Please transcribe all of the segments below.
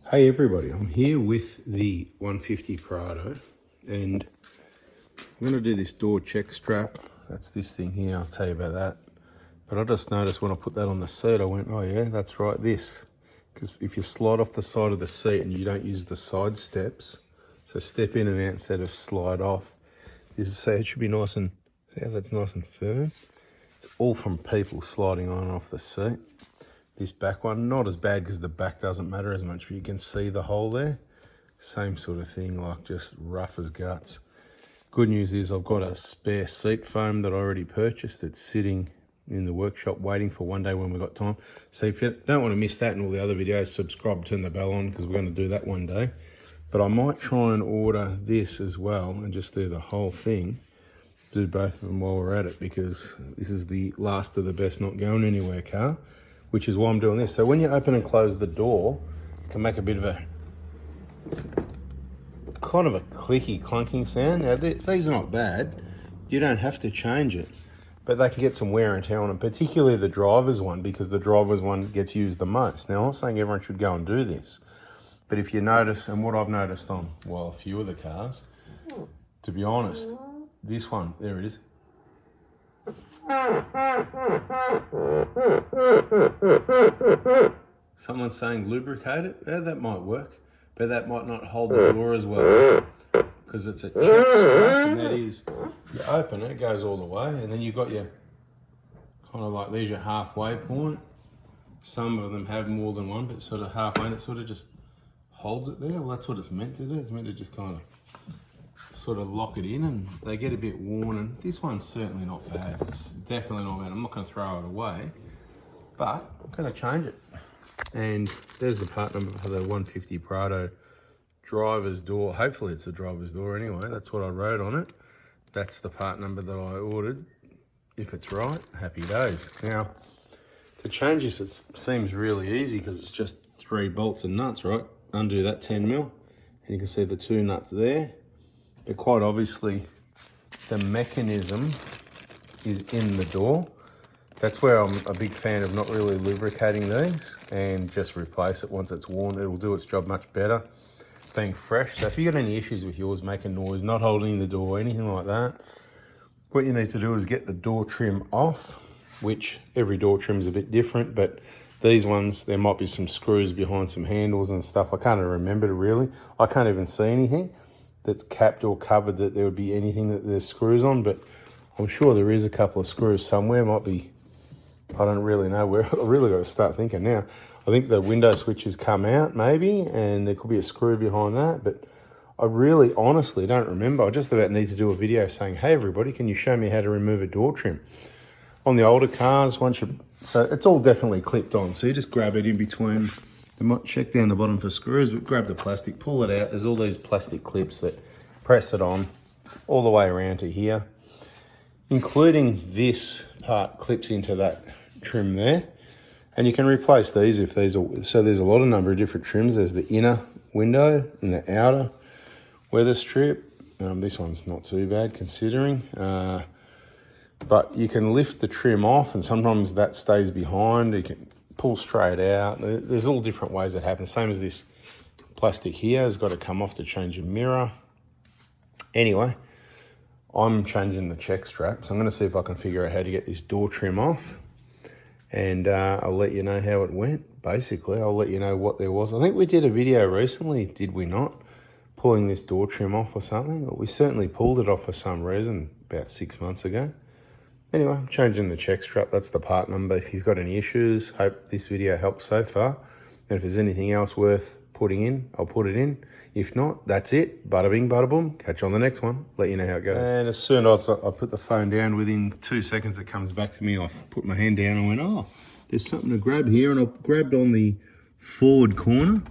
Hey everybody, I'm here with the 150 Prado and I'm going to do this door check strap. That's this thing here, I'll tell you about that. But I just noticed when I put that on the seat, I went, oh yeah, that's right, this. Because if you slide off the side of the seat and you don't use the side steps, so step in and out instead of slide off, it should be nice and, see how that's nice and firm? It's all from people sliding on and off the seat. This back one, not as bad because the back doesn't matter as much, but you can see the hole there. Same sort of thing, like just rough as guts. Good news is I've got a spare seat foam that I already purchased. It's sitting in the workshop waiting for one day when we've got time. So if you don't want to miss that and all the other videos, subscribe, turn the bell on because we're going to do that one day. But I might try and order this as well and just do the whole thing. Do both of them while we're at it because this is the last of the best not going anywhere car. Which is why I'm doing this. So when you open and close the door, it can make a bit of a kind of a clicky, clunking sound. Now these are not bad. You don't have to change it, but they can get some wear and tear on them, particularly the driver's one, because the driver's one gets used the most. Now I'm not saying everyone should go and do this, but if you notice, and what I've noticed on, well, a few of the cars, to be honest, this one, there it is. Someone's saying lubricate it. Yeah, that might work, but that might not hold the door as well because it's a check strap, and that is, you open it, it goes all the way, and then you've got your kind of like, there's your halfway point. Some of them have more than one, but sort of halfway, and it sort of just holds it there. Well, that's what it's meant to do. It's meant to just kind of sort of lock it in, and they get a bit worn, and this one's certainly not bad. It's definitely not bad. I'm not going to throw it away, but I'm going to change it. And there's the part number for the 150 Prado driver's door. Hopefully it's a driver's door anyway. That's what I wrote on it. That's the part number that I ordered. If it's right, happy days. Now, to change this, it seems really easy because it's just 3 bolts and nuts, right? Undo that 10 mil, and you can see the 2 nuts there. But quite obviously, the mechanism is in the door. That's where I'm a big fan of not really lubricating these and just replace it once it's worn. It'll do its job much better being fresh. So if you got any issues with yours making noise, not holding the door, anything like that, what you need to do is get the door trim off, which every door trim is a bit different, but these ones, there might be some screws behind some handles and stuff. I can't even remember really. I can't even see anything that's capped or covered that there would be anything that there's screws on, but I'm sure there is a couple of screws somewhere. Might be, I don't really know where. I really got to start thinking now. I think the window switches come out maybe, and there could be a screw behind that, but I really honestly don't remember. I just about need to do a video saying, hey everybody, can you show me how to remove a door trim? On the older cars, so it's all definitely clipped on, so you just grab it in between. They might check down the bottom for screws, but grab the plastic, pull it out. There's all these plastic clips that press it on all the way around to here, including this part clips into that trim there. And you can replace these if these are, so there's a lot of number of different trims. There's the inner window and the outer weather strip. This one's not too bad considering. But you can lift the trim off, and sometimes that stays behind. You can pull straight out. There's all different ways that happen. Same as this plastic here has got to come off to change a mirror. Anyway, I'm changing the check strap, so I'm going to see if I can figure out how to get this door trim off, and I'll let you know how it went. Basically, I'll let you know what there was. I think we did a video recently, did we not? Pulling this door trim off or something. But we certainly pulled it off for some reason about 6 months ago. Anyway, I'm changing the check strap. That's the part number. If you've got any issues, hope this video helps so far. And if there's anything else worth putting in, I'll put it in. If not, that's it. Bada bing, bada boom. Catch you on the next one. Let you know how it goes. And as soon as I put the phone down, within 2 seconds it comes back to me. I put my hand down and went, oh, there's something to grab here. And I grabbed on the forward corner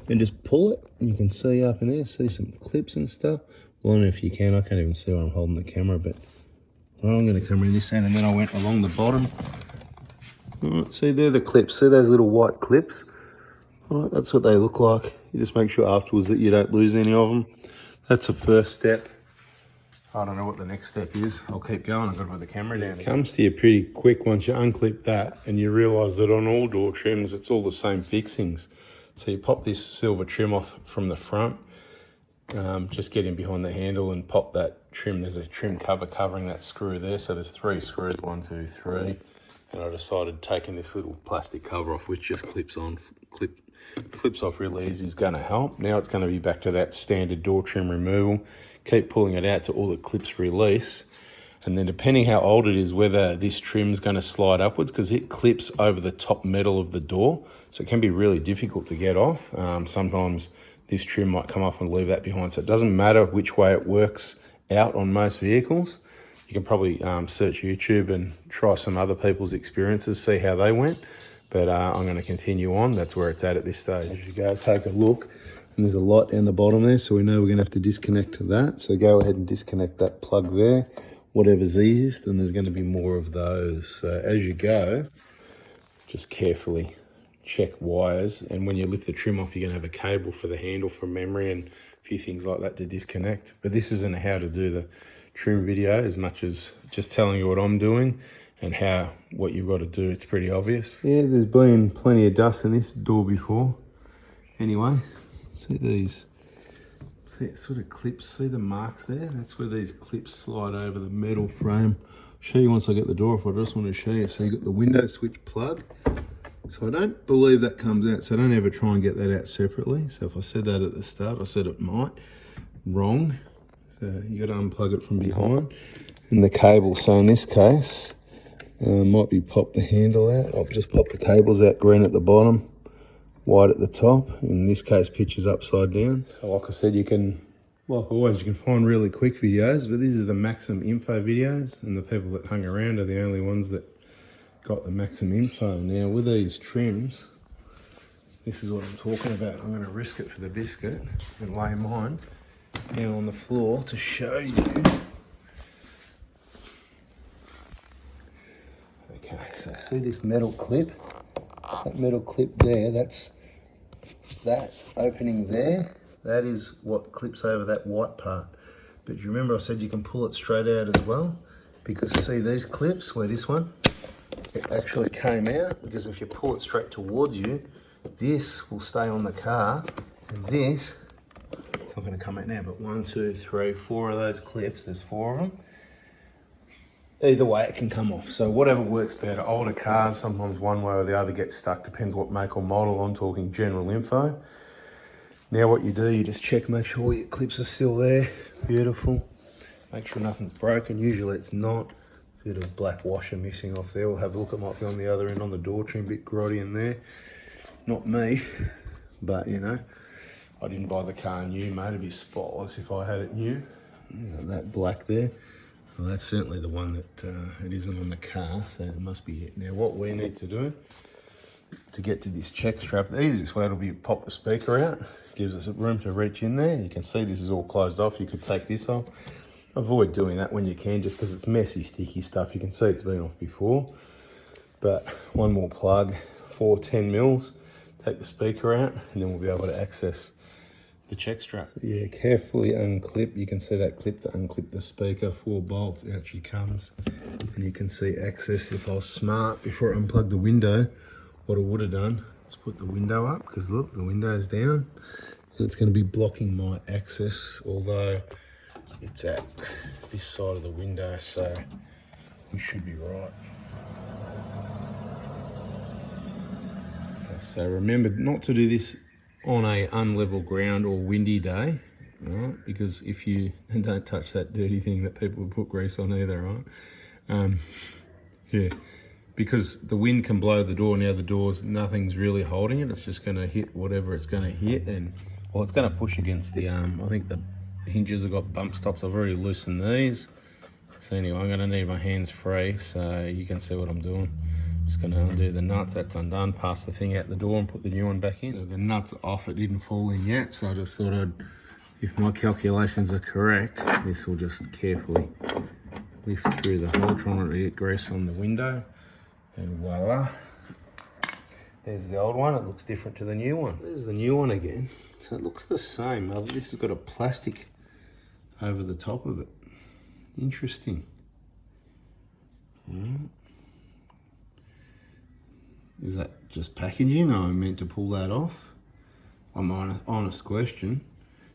and just pull it. And you can see up in there, see some clips and stuff. Well, I don't know if you can. I can't even see where I'm holding the camera, but well, I'm going to come around this end, and then I went along the bottom. All right, see, they're the clips. See those little white clips? All right, that's what they look like. You just make sure afterwards that you don't lose any of them. That's the first step. I don't know what the next step is. I'll keep going. I've got to put the camera down. It comes to you pretty quick once you unclip that, and you realise that on all door trims, it's all the same fixings. So you pop this silver trim off from the front, just get in behind the handle and pop that trim. There's a trim cover covering that screw there. So there's 3 screws, 1, 2, 3. And I decided taking this little plastic cover off, which just flips off really easy, is going to help. Now it's going to be back to that standard door trim removal. Keep pulling it out till all the clips release. And then depending how old it is, whether this trim's going to slide upwards, because it clips over the top metal of the door. So it can be really difficult to get off. Sometimes this trim might come off and leave that behind. So it doesn't matter which way it works out on most vehicles. You can probably search YouTube and try some other people's experiences, see how they went. But I'm going to continue on. That's where it's at this stage. As you go, take a look. And there's a light down the bottom there, so we know we're going to have to disconnect to that. So go ahead and disconnect that plug there. Whatever's easiest, and there's going to be more of those. So as you go, just carefully check wires. And when you lift the trim off, you're going to have a cable for the handle for memory and a few things like that to disconnect. But this isn't how to do the trim video as much as just telling you what I'm doing and what you've got to do. It's pretty obvious. Yeah, there's been plenty of dust in this door before. Anyway, see these. See, it sort of clips, see the marks there? That's where these clips slide over the metal frame. I'll show you once I get the door off. I just want to show you. So you've got the window switch plug. So I don't believe that comes out, so don't ever try and get that out separately. So if I said that at the start, I said it might. Wrong. So you got to unplug it from behind. And the cable, so in this case, might be pop the handle out. I've just popped the cables out, green at the bottom, white at the top. In this case, picture's upside down. So like I said, you can, like always, you can find really quick videos, but this is the maximum info videos, and the people that hung around are the only ones that got the maximum info. Now with these trims, this is what I'm talking about. I'm going to risk it for the biscuit and lay mine down on the floor to show you. Okay, so see this metal clip? That metal clip there, that's that opening there. That is what clips over that white part. But you remember I said you can pull it straight out as well? Because see these clips, where this one, it actually came out, because if you pull it straight towards you, this will stay on the car, and this, it's not going to come out now, but 1, 2, 3, 4 of those clips, there's 4 of them. Either way, it can come off. So whatever works better. Older cars, sometimes one way or the other gets stuck. Depends what make or model. I'm talking general info. Now what you do, you just check, make sure your clips are still there. Beautiful. Make sure nothing's broken. Usually it's not. Bit of black washer missing off there. We'll have a look. It might be on the other end on the door trim, bit grotty in there. Not me, but you know, I didn't buy the car new, mate. It'd be spotless if I had it new. Isn't that black there? Well, that's certainly the one that it isn't on the car, so it must be it. Now what we need to do to get to this check strap, the easiest way will be pop the speaker out. Gives us room to reach in there. You can see this is all closed off. You could take this off. Avoid doing that when you can, just because it's messy, sticky stuff. You can see it's been off before. But one more plug, 4 10mm. Take the speaker out, and then we'll be able to access the check strap. So yeah, carefully unclip. You can see that clip to unclip the speaker. 4 bolts, out she comes. And you can see access. If I was smart, before I unplugged the window, what I would have done is put the window up, because look, the window's down. And it's going to be blocking my access, although it's at this side of the window, so we should be right. Okay, so remember not to do this on a unlevel ground or windy day, right? Because if you, and don't touch that dirty thing that people have put grease on either, right? Yeah, because the wind can blow the door. Now the door's, nothing's really holding it. It's just going to hit whatever it's going to hit, and well, it's going to push against the I think the hinges have got bump stops. I've already loosened these. So anyway, I'm going to need my hands free so you can see what I'm doing. Just going to undo the nuts. That's undone. Pass the thing out the door and put the new one back in. So the nuts are off. It didn't fall in yet, so I just thought I'd, if my calculations are correct, this will just carefully lift through the hole, trying not to get grease on the window, and voila. There's the old one. It looks different to the new one. There's the new one again. So it looks the same. This has got a plastic over the top of it. Interesting. Is that just packaging? I meant to pull that off. honest question,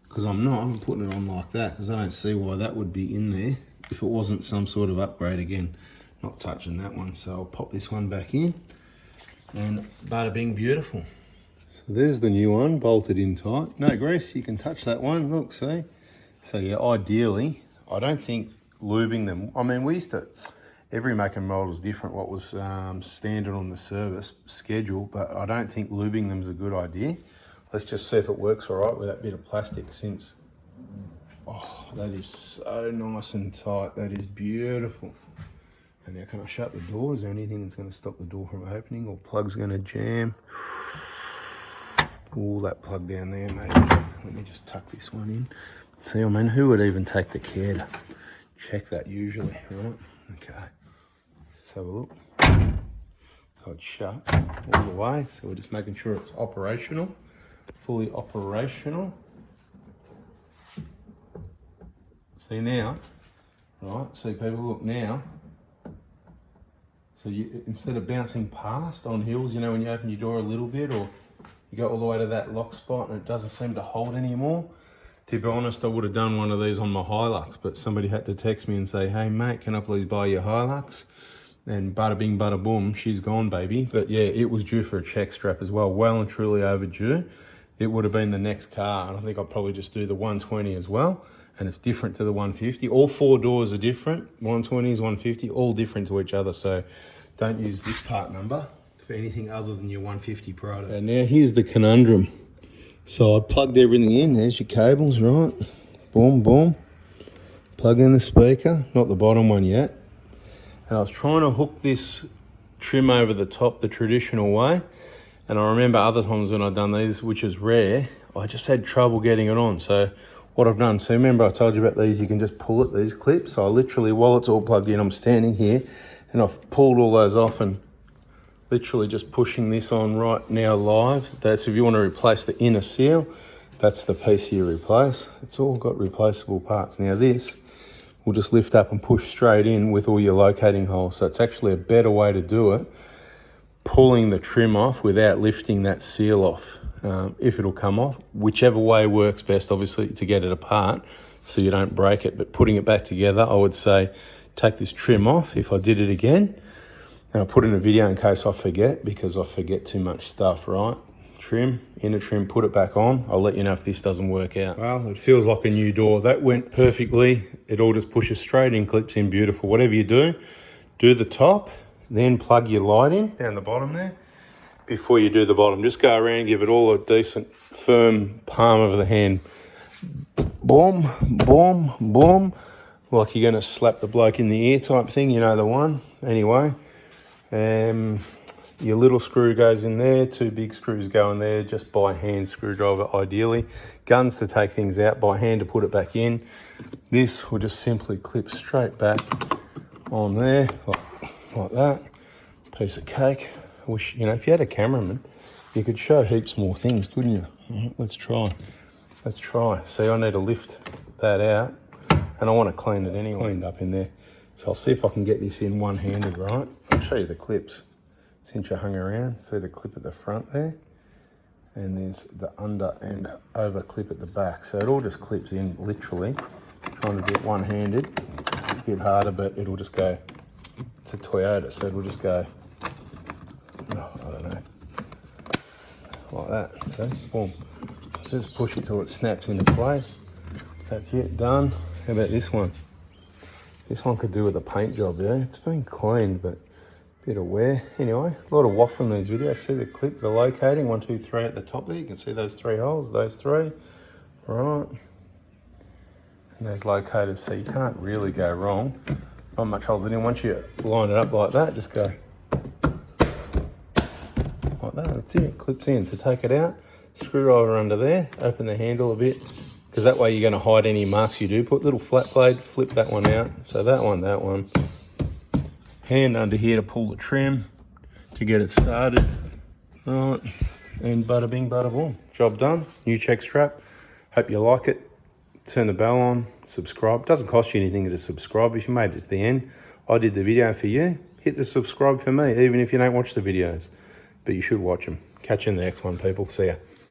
because I'm putting it on like that because I don't see why that would be in there if it wasn't some sort of upgrade. Again, not touching that one, so I'll pop this one back in and bada bing, beautiful. So there's the new one bolted in tight, no grease. You can touch that one, look, see. So yeah, ideally I don't think lubing them, I mean, we used to, every make and model is different what was standard on the service schedule, but I don't think lubing them is a good idea. Let's just see if it works all right with that bit of plastic, since, oh, that is so nice and tight. That is beautiful. And now can I shut the door? Is there anything that's going to stop the door from opening, or plug's going to jam? Oh, that plug down there, maybe. Let me just tuck this one in. See, I mean, who would even take the care to check that usually, right? Okay, let's have a look. So it's shut all the way. So we're just making sure it's operational. Fully operational. See now, right? See people, look now. So you, instead of bouncing past on hills, you know, when you open your door a little bit, or you go all the way to that lock spot and it doesn't seem to hold anymore. To be honest, I would have done one of these on my Hilux, but somebody had to text me and say, hey mate, can I please buy your Hilux? And bada bing, bada boom, she's gone, baby. But yeah, it was due for a check strap as well, well and truly overdue. It would have been the next car, and I think I'll probably just do the 120 as well. And it's different to the 150. All four doors are different. 120s, 150, all different to each other. So don't use this part number for anything other than your 150 Prado. And now here's the conundrum. So I plugged everything in. There's your cables, right? Boom, boom. Plug in the speaker, not the bottom one yet. And I was trying to hook this trim over the top the traditional way. And I remember other times when I've done these, which is rare, I just had trouble getting it on. So what I've done, so remember I told you about these, you can just pull it, these clips. So I literally, while it's all plugged in, I'm standing here and I've pulled all those off and literally just pushing this on right now live. That's if you want to replace the inner seal, that's the piece you replace. It's all got replaceable parts. Now this will just lift up and push straight in with all your locating holes. So it's actually a better way to do it, pulling the trim off without lifting that seal off. If it'll come off, whichever way works best, obviously, to get it apart so you don't break it. But putting it back together, I would say take this trim off if I did it again. And I'll put in a video in case I forget, because I forget too much stuff, right? Trim, inner trim, put it back on. I'll let you know if this doesn't work out. Well, it feels like a new door. That went perfectly. It all just pushes straight in, clips in, beautiful. Whatever you do the top, then plug your light in down the bottom there. Before you do the bottom, just go around, give it all a decent, firm palm of the hand. Boom, boom, boom. Like you're going to slap the bloke in the ear type thing, you know the one. Anyway, your little screw goes in there, two big screws go in there, just by hand screwdriver ideally. Guns to take things out, by hand to put it back in. This will just simply clip straight back on there, like that. Piece of cake. I wish, you know, if you had a cameraman, you could show heaps more things, couldn't you? Right, let's try. Let's try. See, I need to lift that out, and I want to clean it anyway. Cleaned up in there. So I'll see if I can get this in one-handed, right? I'll show you the clips. Since you hung around, see the clip at the front there? And there's the under and over clip at the back. So it all just clips in, literally. Trying to do it one-handed. A bit harder, but it'll just go. It's a Toyota, so it'll just go. Oh, I don't know, like that. See, boom. So just push it till it snaps into place. That's it, done. How about this one? This one could do with a paint job, yeah. It's been cleaned, but a bit of wear. Anyway, a lot of waffle in these videos. See the clip, the locating, 1, 2, 3 at the top there. You can see those 3 holes, those 3. Right. And those locators, so you can't really go wrong. Not much holes in it. Once you line it up like that, just go like that. That's it. Clips in. To take it out, screwdriver under there, open the handle a bit, because that way you're going to hide any marks you do. Put little flat blade, flip that one out. So that one. Hand under here to pull the trim to get it started. Right. And bada bing, bada boom. Job done. New check strap. Hope you like it. Turn the bell on, subscribe. Doesn't cost you anything to subscribe if you made it to the end. I did the video for you. Hit the subscribe for me, even if you don't watch the videos. But you should watch them. Catch you in the next one, people. See ya.